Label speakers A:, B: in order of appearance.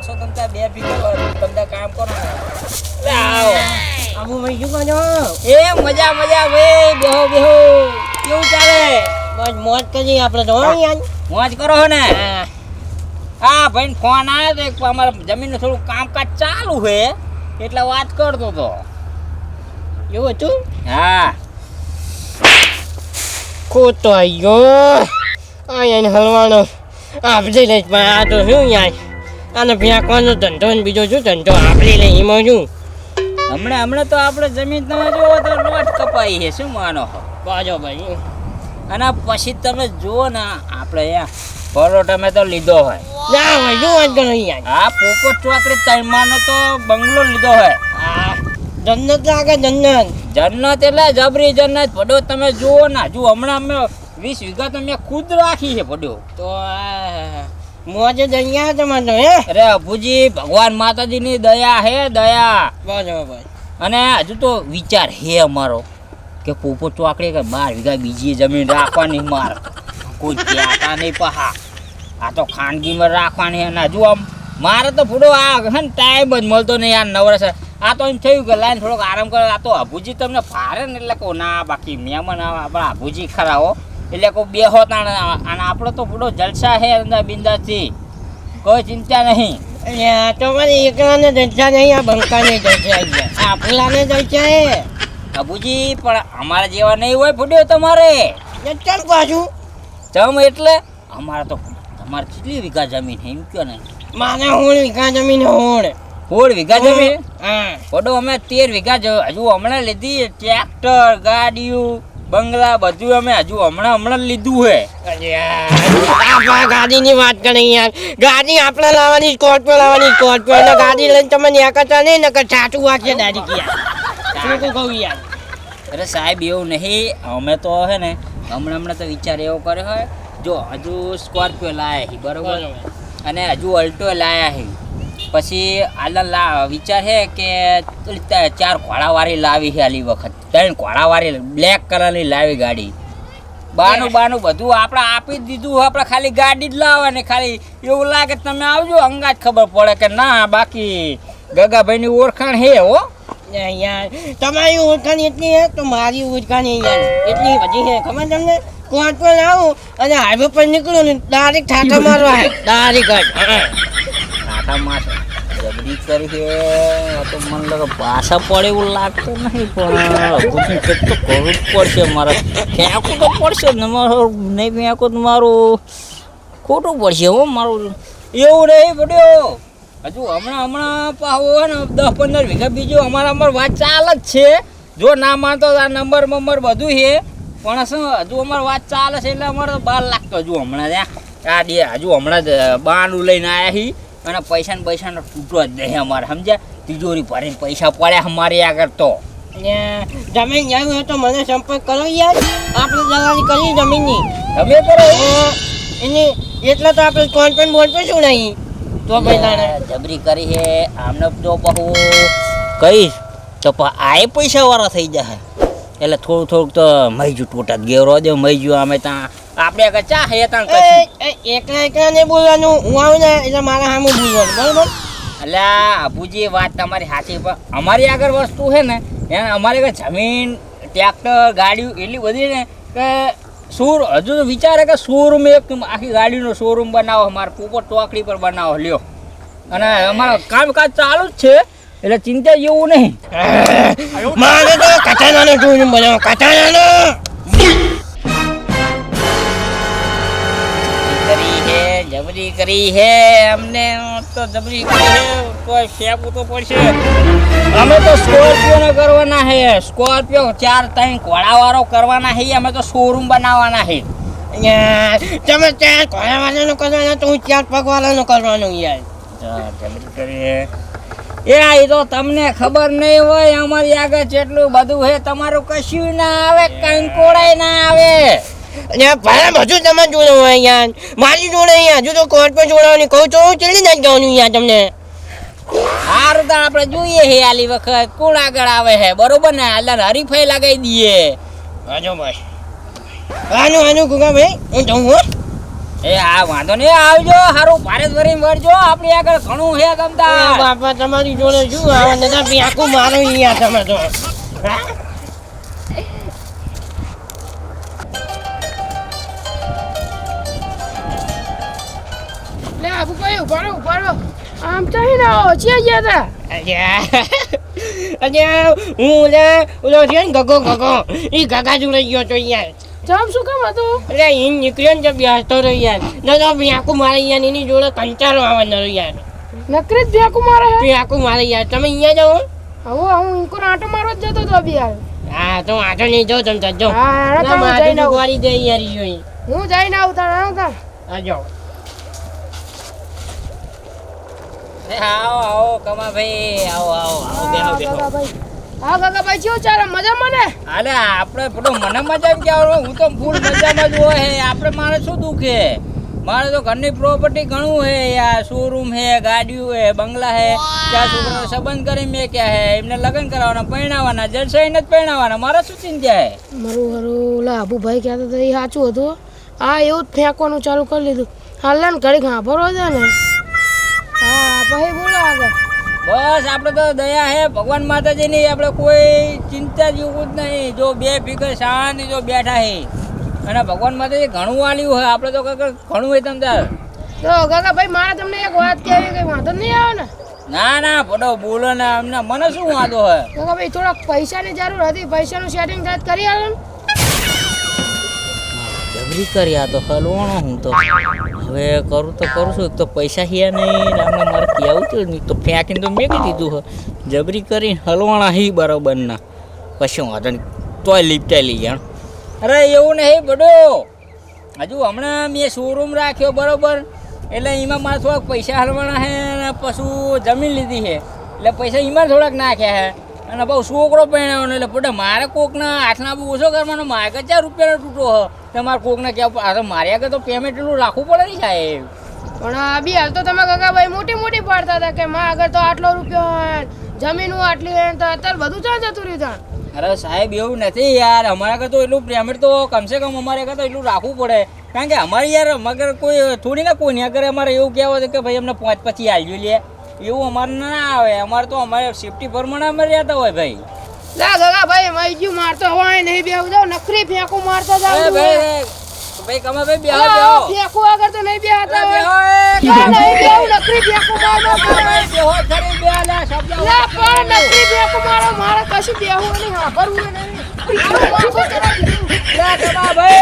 A: કરશો તમે 2 વીઘા તમે કામ કરો ને લે આવો
B: આબુ ભાઈ શું કહો
A: એ મજા મજા ભાઈ બેહો બેહો કેવું ચાલે
B: બસ મોજ કરી આપણે તો યાર
A: મોજ કરો હો ને હા ભાઈ ફોન આવ્યો તો એક અમારે જમીનનું થોડું કામકાજ ચાલુ છે એટલે વાત કરતો તો
B: એવું હતું
A: હા
B: ખોટો આવ્યો આને હલવાનો આપણી લઈ પણ આ તો શું યાર આને ફેંકવાનો ધંધો ને બીજો શું ધંધો આપણી લઈ એમાં શું
A: હમણાં તો આપણે જમીન તમે જુઓ તો લોટ કપાઈ છે શું માનો
B: બાજો ભાઈ
A: અને પછી તમે જુઓ ને આપણે અહીંયા પરોઠ અમે તો લીધો હોય
B: ના ભાઈ શું વાત કરો યાર
A: હા પોપટ ચોકડી તૈમાનો તો બંગલો લીધો હોય
B: હા જન્નત લાગે જન્નત
A: જન્નત એટલે જબરી જન્નત પડો તમે જુઓ ના જુઓ હમણાં અમે 20 વીઘા તો મેં ખુદ રાખી છે પડ્યો
B: તો મોજે દયા તમારે તો હે
A: અરે અભુજી ભગવાન માતાજીની દયા હે દયા
B: બાજો ભાઈ
A: અને હજુ તો વિચાર હે અમારો કે પોપટ ચોકડી કે 12 વીઘા બીજી જમીન રાખવાની માર કોઈ ત્યાંતા નહીં પહા આ તો ખાનગીમાં રાખવાની અને હજુ આમ મારે તો પૂરો આ હે ને ટાઈમ જ મળતો નહીં યાર નવરસ આ તો એમ થયું કે લાઈન થોડોક આરામ કરે આ તો અભુજી તમને ફારે ને એટલે કહું ના બાકી મહેમાન આપણા અભુજી ખરા હો એટલે કહું બે હોતા અને આપણો તો પૂરો જલસા હે અંદર બિંદાસથી કોઈ ચિંતા નહીં
B: તમારે એકલાને જલસા નહીં આ બંકાને જલસા ગયા આ ફૂલાને જલસા હે
A: અભુજી પણ અમારા જેવા નહીં હોય ફૂટ્યો તમારે
B: ચાલ પાછું
A: ચમ એટલે અમારે તો તમારે કેટલી વીઘા જમીન છે એમ કયો ને
B: માને 16 વીઘા જમીન
A: 16 વીઘા જમીન
B: હા
A: પડો અમે 13 વીઘા હજુ હમણાં લીધી ટ્રેક્ટર ગાડીઓ બંગલા બધું અમે હજુ હમણાં લીધું હે
B: આપણા ગાડીની વાત કરી યાર ગાડી આપણે લાવવાની સ્કોર્પિયો એટલે ગાડી લઈને તમે ન્યા કરતા નહીં નકર સાચું વાત છે દાદી કિયા શું કહું યાર
A: અરે સાહેબ એવું નહીં અમે તો હે ને હમણાં તો વિચાર એવો કર્યો હોય જો હજુ સ્કોર્પિયો લાયા છે બરોબર અને હજુ અલ્ટો લાયા છે પછી આલા વિચાર છે કે 4 ઘોડાવાળી લાવી છે આલી વખત 3 ઘોડાવાળી બ્લેક કલરની લાવી ગાડી બાનું બધું આપણે આપી જ દીધું આપણે ખાલી ગાડી જ લાવવાની ખાલી એવું લાગે તમે આવજો અંગાજ ખબર પડે કે ના બાકી ગગાભાઈની ઓળખાણ હે હો
B: યાર તમારી ઓળખાણ એટલી હે તો મારી ઓળખાણ યાર એટલી બધી હે ખબર તમને કોર્ટ પર આવું અને હાઈવે પર નીકળું ને ડાયરેક્ટ ઠાઠા મારવા હે ડાયરેક્ટ
A: ઠાઠા માર જબરી કરી છે તો મને લાગે ભાષા પડે એવું લાગતું નહીં પણ અભુજી કેટલું કરવું જ પડશે મારે ફેંકવું તો પડશે ને મારું નહીં ફેંકું તો મારું ખોટું પડશે હો મારું એવું નહીં પડ્યો હજુ હમણાં પાવો હોય ને 10-15 વીઘા બીજું અમાર વાત ચાલ જ છે જો ના માનતો આ નંબર બધું છે પણ શું હજુ અમારે વાત ચાલે છે એટલે અમારે 12 લાખ તો હજુ હમણાં ત્યાં હજુ હમણાં જ બાનું લઈને આવ્યા છીએ અને પૈસાનો તૂટો જ નહીં અમારે સમજ્યા તિજોરી ભરીને પૈસા પડ્યા અમારે આગળ તો
B: જમીન જાય હોય તો મને સંપર્ક કરો યાર આપણે દલાલી કરી જમીનની
A: તમે કરો
B: એની એટલે તો આપણે કોણ પણ બોલતો શું નહીં તો ભાઈ
A: જબરી કરી છે આમને જો બહુ કહીશ તો આય પૈસાવાળા થઈ જાય એટલે થોડુંક તો મહીજુ ટોટા ગેરો દે મહીજુ અમે ત્યાં આપણે આગળ ચા હે ત્યાં
B: એકલા ને બોલવાનું હું આવું ને એટલે મારા સામે બોલવાનું બરોબર
A: એટલે અભુજી વાત તમારી સાચી પણ અમારી આગળ વસ્તુ છે ને એને અમારી આગળ જમીન ટ્રેક્ટર ગાડીઓ એટલી બધી ને કે હજુ તો વિચારે કે શોરૂમ એક આખી ગાડીનો શોરૂમ બનાવો અમારે પોપટ ચોકડી પર બનાવો લ્યો અને અમારા કામકાજ ચાલુ જ છે એટલે ચિંતા જેવું નહીં
B: મારે તો કટાણાનો શોરૂમ બનાવો કટાણાનો
A: જબરી કરી હે અમને તો જબરી કરી હે કોઈ ફેંકવું તો પડશે અમે તો સ્કોર્પિયો કરવાના હે સ્કોર્પિયો 4-3 ઘોડાવાળો કરવાના હે અમે તો શોરૂમ બનાવવાના હે
B: તમે 4 ઘોડાવાળાનો કરવાનો તો હું 4 પગવાળાનો કરવાનો યાર
A: જબરી કરી હે એ તો તમને ખબર નહીં હોય અમારી આગળ જેટલું બધું હે તમારું કશું ના આવે કંકોડાય ના આવે
B: ભાઈ બધું તમે જોડે હોય યાર મારી જોડે અહીંયા હજુ તો કોર્ટ પર જોડાવાની કહું તો હું ચડી ના જવાનું યાર તમને
A: સારું તો આપણે જોઈએ હે આલી વખત કોણ આગળ આવે હે બરોબર ને આલા હરીફાઈ લગાવી દઈએ
B: હાજો ભાઈ આનું ગુગા ભાઈ હું જાઉં હો
A: એ હા વાંધો નહીં આવજો હારું ભારત ભરીને વળજો આપણી આગળ ઘણું હે ગમતા
B: બાપા તમારી જોડે શું આવે નતા આખું મારો અહીંયા તમે તો હા?
C: લે આબુભાઈ ઉભારો ઉભારો આમ તો હે ને ઓછી ગયા હતા
B: અલ્યા હું ઓલો છે ને ગગો ઈ ગગા જોડે ગયો તો યાર
C: જામ શું કામ હતું
B: એટલે ઈ નીકળ્યો ને બેસતો રહ્યો યાર ન તો આખું મારે યાર એની જોડે કંટાળો આવવાનો રહ્યો યાર
C: નકરી જ ભેકું મારે હે
B: આખું મારે યાર તમે અહીંયા જાઓ
C: હવે હું ઇન્કો આટો મારવા જ જતો તો અભી હાલ
B: હા તો આટો નહીં જાઓ તમે તો જાઓ
C: હા હેડો તો હું
B: મારી
C: જઈને આવું.
B: વાળી દે યાર ઈ જોઈ
C: હું જઈને આવતા આવતા
B: આ જાઓ
A: આવો આવો કમા ભાઈ આવો આવો આવો બેહો બેહો
C: કાકાભાઈ હા કાકાભાઈ કેવું ચાલે મજામાં ને
A: અલે આપણે પેલો મને મજા એમ કે હું તો ફૂલ મજામાં જ હોય હે આપણે મારે શું દુઃખ હે મારે તો ઘરની પ્રોપર્ટી ઘણું હે યાર શોરૂમ હે ગાડીઓ હે બંગલા હે ત્યાં છોકરાનો સંબંધ કરી મેં ક્યાં હે એમને લગ્ન કરાવવાના પરણાવવાના જલસાઈને જ પરણાવવાના મારે શું ચિંતા હે
C: મારું હારું ઓલા આબુભાઈ કહેતા હતા એ સાચું હતું હા એવું જ ફેંકવાનું ચાલુ કરી લીધું હાલ ને ઘડી ઘાભરો છે ને હા પછી બોલો આગળ
A: બસ આપણે તો દયા હે ભગવાન માતાજીની આપણે કોઈ ચિંતા જેવું જ નહીં જો બે ફિકર શાંતિ જો બેઠા હે અને ભગવાન માતાજી ઘણું વાલ્યું હોય આપણે તો કંઈક ઘણું હોય તમ તાર
C: તો કાકાભાઈ મારે તમને એક વાત કહેવી કઈ વાંધો નહીં આવે ને
A: ના ના પડો બોલો ને અમને મને શું વાંધો હોય
C: કાકાભાઈ થોડાક પૈસાની જરૂર હતી પૈસાનું સેટિંગ થાય તો કરી આલો ને
A: જબરી કર્યા તો હલવાણો હું તો હવે કરું તો કરું છું તો પૈસા હિયા નહીં ને આમને મારે કહેવું તો નહીં તો ફેંકીને તો મેકી દીધું હે જબરી કરીને હલવાણા હી બરાબરના પછી વાંધો નહીં તોય લીપટાઈ લઈ જાણ અરે એવું નહીં બડો હજુ હમણાં મેં શોરૂમ રાખ્યો બરાબર એટલે એમાં મારે થોડાક પૈસા હલવાના છે ને પછી જમીન લીધી છે એટલે પૈસા એમાં થોડાક નાખ્યા છે અને બહુ છોકરો પહેણાવવાનો એટલે પોતે મારે કોકના હાથના બહુ ઓછો કરવાનો મારે 4 રૂપિયાનો તૂટો હ તમારે કોકને કહેવું આ તો મારે આગળ તો પેમેન્ટ એટલું રાખવું પડે નહીં સાહેબ
C: પણ આ બી હાલ તો તમે કાકાભાઈ મોટી મોટી પાડતા હતા કે માં આગળ તો આટલો રૂપિયો હોય, જમીન આટલી હોય તો અત્યારે બધું ક્યાં જતું રહ્યું ત્યાં
A: અરે સાહેબ એવું નથી યાર અમારા આગળ તો એટલું પેમેન્ટ તો કમસે કમ અમારે આગળ તો એટલું રાખવું પડે કારણ કે અમારે યાર મગર કોઈ થોડી ના કોઈની આગળ અમારે એવું કહેવું છે કે ભાઈ અમને 5 પછી આલજો લે એવું અમારે ના આવે અમારે તો અમારે સેફટી પ્રમાણે અમે રહેતા હોય ભાઈ
C: લા કાકાભાઈ મઈ ગયું મારતો હોય નહીં બેહું જાવ નખરી ફેંકું મારતા જાવ
A: ભાઈ કમા ભાઈ બેહો
C: ફેંકું આગળ તો નહીં બેહતા હોય
A: બેહો
C: નહીં બેહું નખરી ફેંકું મારો
A: બેહો ખરી બેહો લા શબ્દ
C: લા પણ નખરી ફેંકું મારો મારે કશું બેહું નહીં હાભરવું નહીં
A: લા કમા ભાઈ